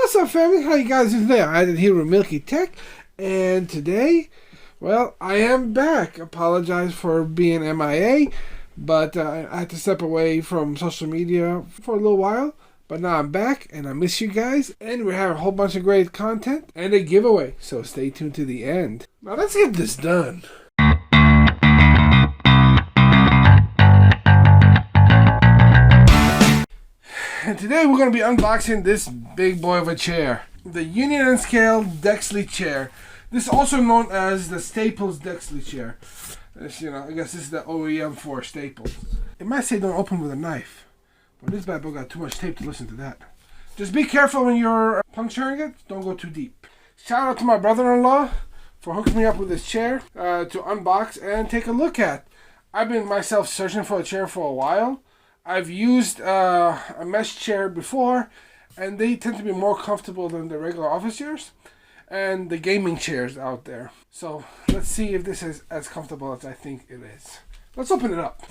What's up, family? How you guys doing today? I did here with Milky Tech, and today, well, I am back. Apologize for being MIA, but I had to step away from social media for a little while. But now I'm back, and I miss you guys, and we have a whole bunch of great content and a giveaway, so stay tuned to the end. Now let's get this done. And today we're going to be unboxing this big boy of a chair, the Union and Scale Dexley Chair. This is also known as the Staples Dexly Chair. This, I guess this is the OEM for Staples. It might say don't open with a knife, but this bad boy got too much tape to listen to that. Just be careful when you're puncturing it. Don't go too deep. Shout out to my brother-in-law for hooking me up with this chair to unbox and take a look at. I've been myself searching for a chair for a while. I've used a mesh chair before, and they tend to be more comfortable than the regular office chairs and the gaming chairs out there. So let's see if this is as comfortable as I think it is. Let's open it up.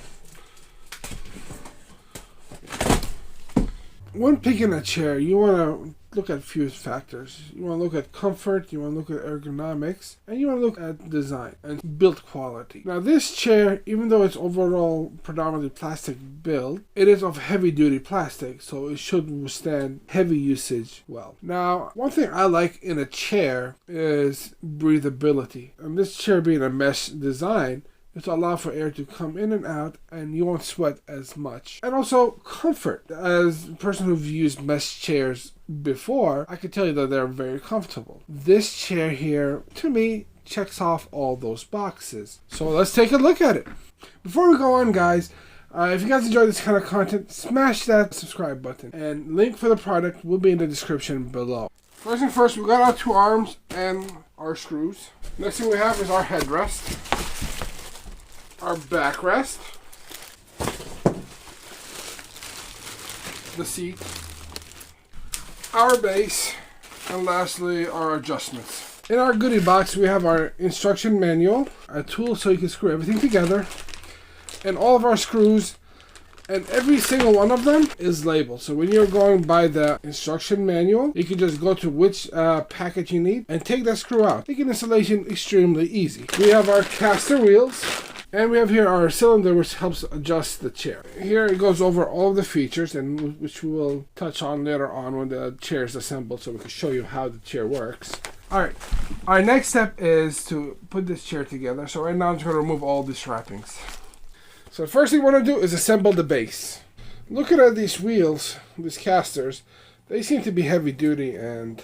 When picking a chair, you want to look at a few factors. You want to look at comfort, you want to look at ergonomics, and you want to look at design and build quality. Now this chair, even though it's overall predominantly plastic build, it is of heavy duty plastic, so it should withstand heavy usage well. Now, one thing I like in a chair is breathability. And this chair being a mesh design, to allow for air to come in and out, and you won't sweat as much. And also comfort. As a person who's used mesh chairs before, I can tell you that they're very comfortable. This chair here, to me, checks off all those boxes. So let's take a look at it. Before we go on, guys, if you guys enjoy this kind of content, smash that subscribe button. And link for the product will be in the description below. First thing first, we got our two arms and our screws. Next thing we have is our headrest, our backrest, the seat, our base, and lastly our adjustments. In our goodie box we have our instruction manual, a tool so you can screw everything together, and all of our screws, and every single one of them is labeled. So when you're going by the instruction manual, you can just go to which packet you need and take that screw out. Making installation extremely easy. We have our caster wheels. And we have here our cylinder, which helps adjust the chair. Here it goes over all of the features, and which we will touch on later on when the chair is assembled, so we can show you how the chair works. Alright, our next step is to put this chair together. So right now I'm just going to remove all these wrappings. So the first thing we want to do is assemble the base. Looking at these wheels, these casters, they seem to be heavy duty and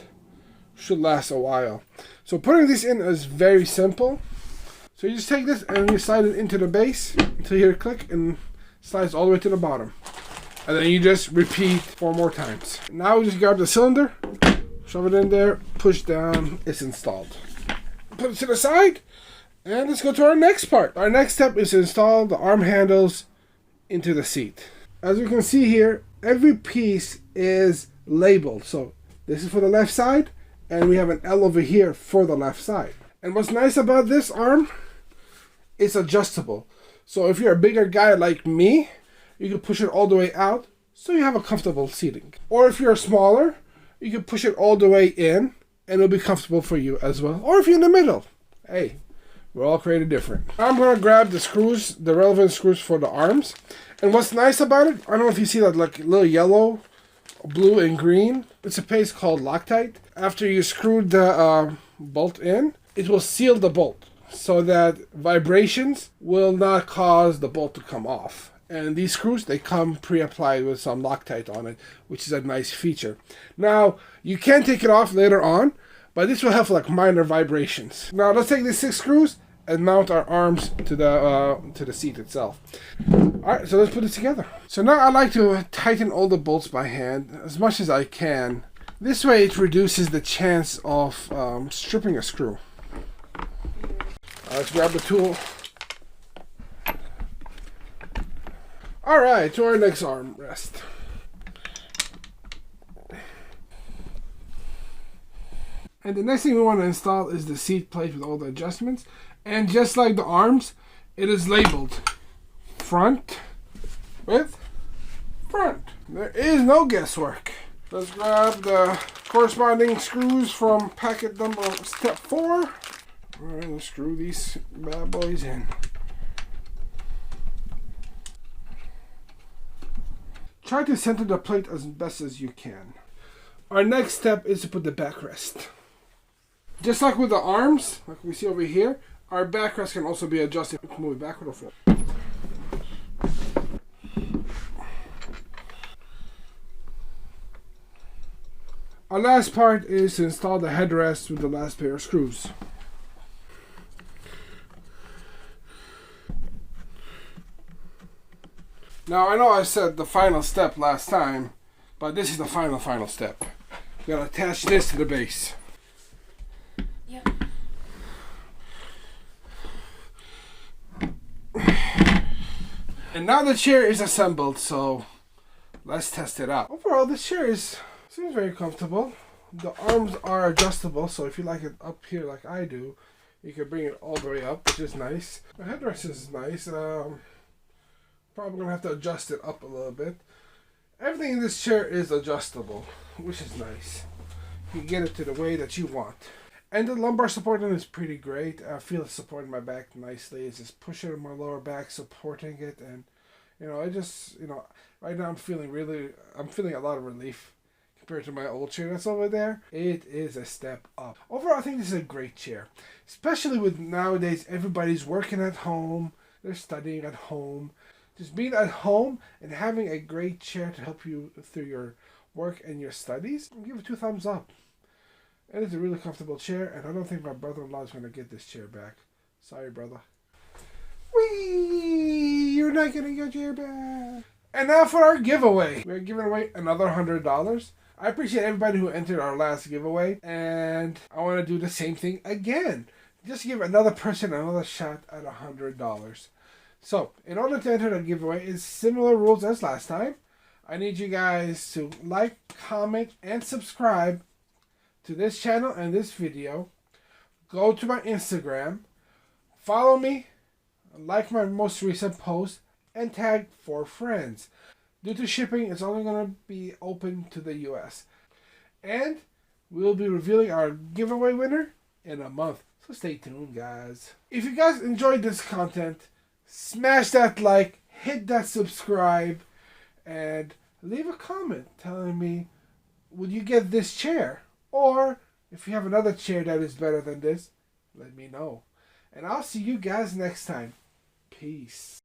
should last a while. So putting these in is very simple. So you just take this and you slide it into the base until you hear a click, and slides all the way to the bottom. And then you just repeat 4 more times. Now we just grab the cylinder, shove it in there, push down, it's installed. Put it to the side, and let's go to our next part. Our next step is to install the arm handles into the seat. As you can see here, every piece is labeled. So this is for the left side, and we have an L over here for the left side. And what's nice about this arm, it's adjustable. So if you're a bigger guy like me, you can push it all the way out so you have a comfortable seating. Or if you're smaller, you can push it all the way in and it'll be comfortable for you as well. Or if you're in the middle, hey, we're all created different. I'm going to grab the screws, the relevant screws for the arms. And what's nice about it, I don't know if you see that like little yellow, blue, and green. It's a paste called Loctite. After you screwed the bolt in, it will seal the bolt so that vibrations will not cause the bolt to come off. And these screws, they come pre-applied with some Loctite on it, which is a nice feature. Now, you can take it off later on, but this will have like minor vibrations. Now, let's take these 6 screws and mount our arms to the seat itself. Alright, so let's put it together. So now I like to tighten all the bolts by hand as much as I can. This way it reduces the chance of stripping a screw. Let's grab the tool. Alright, to our next arm rest. And the next thing we want to install is the seat plate with all the adjustments. And just like the arms, it is labeled front with front. There is no guesswork. Let's grab the corresponding screws from packet number step 4. Alright, let's screw these bad boys in. Try to center the plate as best as you can. Our next step is to put the backrest. Just like with the arms, like we see over here, our backrest can also be adjusted to move backward or forward. Our last part is to install the headrest with the last pair of screws. Now I know I said the final step last time, but this is the final step. We gotta attach this to the base. Yep. And now the chair is assembled, so let's test it out. Overall, this chair seems very comfortable. The arms are adjustable, so if you like it up here like I do, you can bring it all the way up, which is nice. The headrest is nice. Probably gonna have to adjust it up a little bit. Everything in this chair is adjustable, which is nice. You can get it to the way that you want. And the lumbar support on it is pretty great. I feel it supporting my back nicely. It's just pushing my lower back, supporting it, and right now I'm feeling a lot of relief compared to my old chair that's over there. It is a step up. Overall, I think this is a great chair, especially with nowadays everybody's working at home, they're studying at home. Just being at home and having a great chair to help you through your work and your studies, I'll give it 2 thumbs up. It is a really comfortable chair, and I don't think my brother-in-law is going to get this chair back. Sorry, brother. Whee! You're not getting your chair back. And now for our giveaway. We're giving away another $100. I appreciate everybody who entered our last giveaway, and I want to do the same thing again. Just give another person another shot at $100. So, in order to enter the giveaway, it's similar rules as last time. I need you guys to like, comment, and subscribe to this channel and this video. Go to my Instagram, follow me, like my most recent post, and tag 4 friends. Due to shipping, it's only going to be open to the US. And we'll be revealing our giveaway winner in a month. So stay tuned, guys. If you guys enjoyed this content, smash that like, hit that subscribe, and leave a comment telling me, would you get this chair? Or if you have another chair that is better than this, let me know. And I'll see you guys next time. Peace.